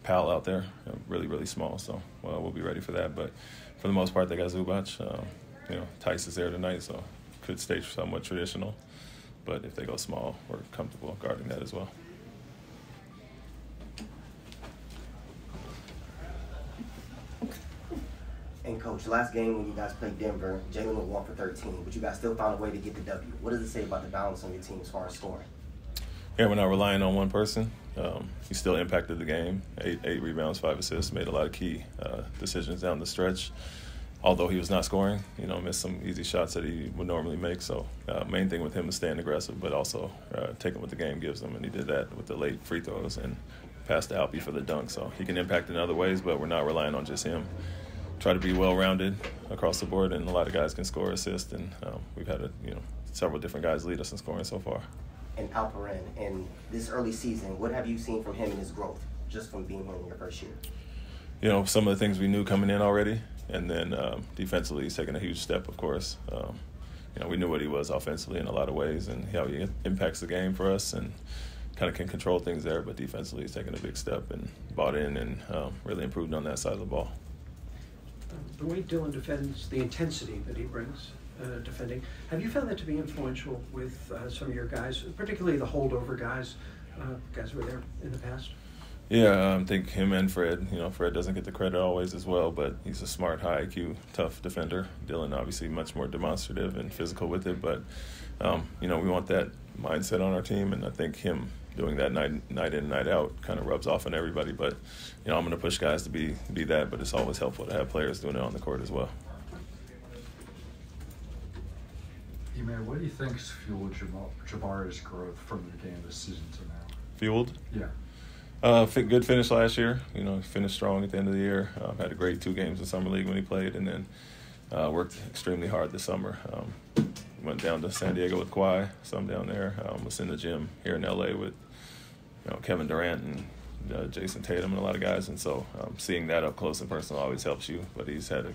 Pal out there, really, really small. So we'll be ready for that. But for the most part, they got Zubac. Tice is there tonight, so could stay somewhat traditional. But if they go small, we're comfortable guarding that as well. And Coach, last game when you guys played Denver, Jalen went 1 for 13, but you guys still found a way to get the W. What does it say about the balance on your team as far as scoring? Yeah, we're not relying on one person. He still impacted the game. Eight rebounds, 5 assists, made a lot of key decisions down the stretch. Although he was not scoring, missed some easy shots that he would normally make. So main thing with him is staying aggressive, but also taking what the game gives him. And he did that with the late free throws and passed to Alperen for the dunk. So he can impact in other ways, but we're not relying on just him. Try to be well-rounded across the board, and a lot of guys can score, assist, and we've had several different guys lead us in scoring so far. And Alperen, in this early season, what have you seen from him in his growth, just from being here in your first year? Some of the things we knew coming in already, and then defensively he's taken a huge step, of course. We knew what he was offensively in a lot of ways and how he impacts the game for us and kind of can control things there, but defensively he's taken a big step and bought in and really improved on that side of the ball. The way Dillon defends, the intensity that he brings defending, have you found that to be influential with some of your guys, particularly the holdover guys who were there in the past? Yeah, I think him and Fred. Fred doesn't get the credit always as well, but he's a smart, high IQ, tough defender. Dillon obviously much more demonstrative and physical with it, but we want that mindset on our team, and I think him doing that night in, night out kind of rubs off on everybody. But I'm going to push guys to be that, but it's always helpful to have players doing it on the court as well. Ime, what do you think's fueled Jabari's growth from the beginning of the season to now? Fueled? Yeah. Good finish last year. Finished strong at the end of the year. Had a great 2 games in Summer League when he played, and then worked extremely hard this summer. Went down to San Diego with Kawhi, some down there. Was in the gym here in LA with Kevin Durant and Jason Tatum and a lot of guys. And so seeing that up close and personal always helps you. But he's had a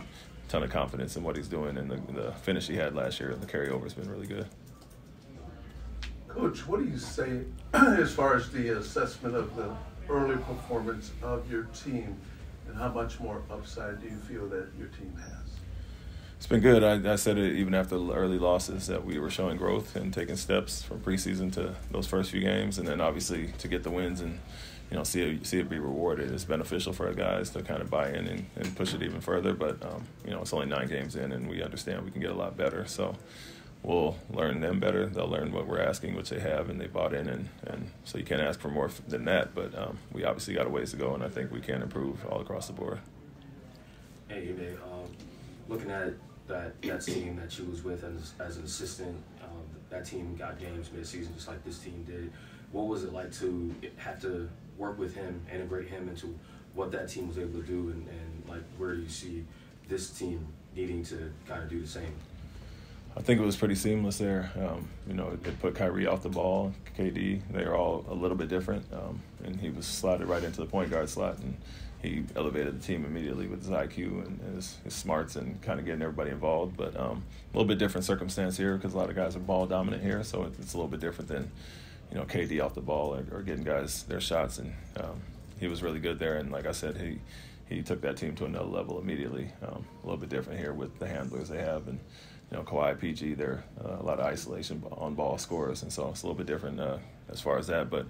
ton of confidence in what he's doing, and the finish he had last year, the carryover has been really good. Coach, what do you say as far as the assessment of the early performance of your team, and how much more upside do you feel that your team has? It's been good. I said it even after the early losses that we were showing growth and taking steps from preseason to those first few games, and then obviously to get the wins and see it be rewarded. It's beneficial for our guys to kind of buy in and push it even further. But it's only 9 games in, and we understand we can get a lot better. So we'll learn them better. They'll learn what we're asking, which they have, and they bought in. And so you can't ask for more than that. But we obviously got a ways to go, and I think we can improve all across the board. Hey, Ime, looking at that team that you was with as an assistant, that team got games mid-season just like this team did. What was it like to have to work with him, integrate him into what that team was able to do, and like where do you see this team needing to kind of do the same? I think it was pretty seamless there. It put Kyrie off the ball, KD. They're all a little bit different, and he was slotted right into the point guard slot, and he elevated the team immediately with his IQ and his smarts and kind of getting everybody involved. But a little bit different circumstance here because a lot of guys are ball dominant here, so it's a little bit different than KD off the ball or getting guys their shots. And he was really good there, and like I said, he took that team to another level immediately. A little bit different here with the handlers they have, and Kawhi, PG, they're a lot of isolation on ball scorers, and so it's a little bit different as far as that. But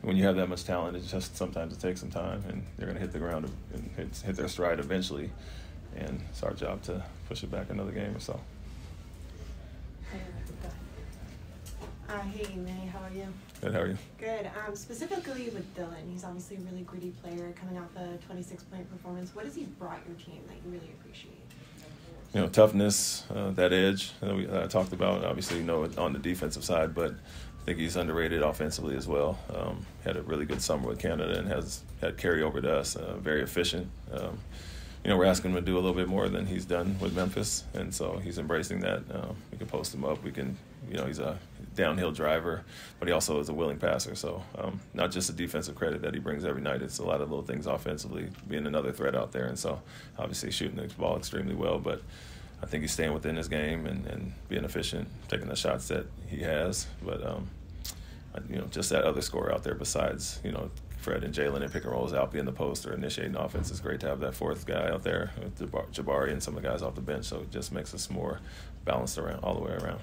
when you have that much talent, it's just sometimes it takes some time, and they're going to hit the ground and hit their stride eventually. And it's our job to push it back another game or so. Hey, Ime, how are you? Good, how are you? Good. Specifically with Dillon, he's obviously a really gritty player coming off a 26-point performance. What has he brought your team that you really appreciate? Toughness, that edge that I talked about, obviously, on the defensive side, but I think he's underrated offensively as well. Had a really good summer with Canada and has had carryover to us, very efficient. We're asking him to do a little bit more than he's done with Memphis, and so he's embracing that. We can post him up. We can, he's a downhill driver, but he also is a willing passer. So not just a defensive credit that he brings every night. It's a lot of little things offensively, being another threat out there. And so obviously shooting the ball extremely well, but I think he's staying within his game and being efficient, taking the shots that he has. But, just that other scorer out there besides, Fred and Jalen in pick and rolls, Alperen in the post or initiating offense. It's great to have that fourth guy out there with Jabari and some of the guys off the bench. So it just makes us more balanced around all the way around.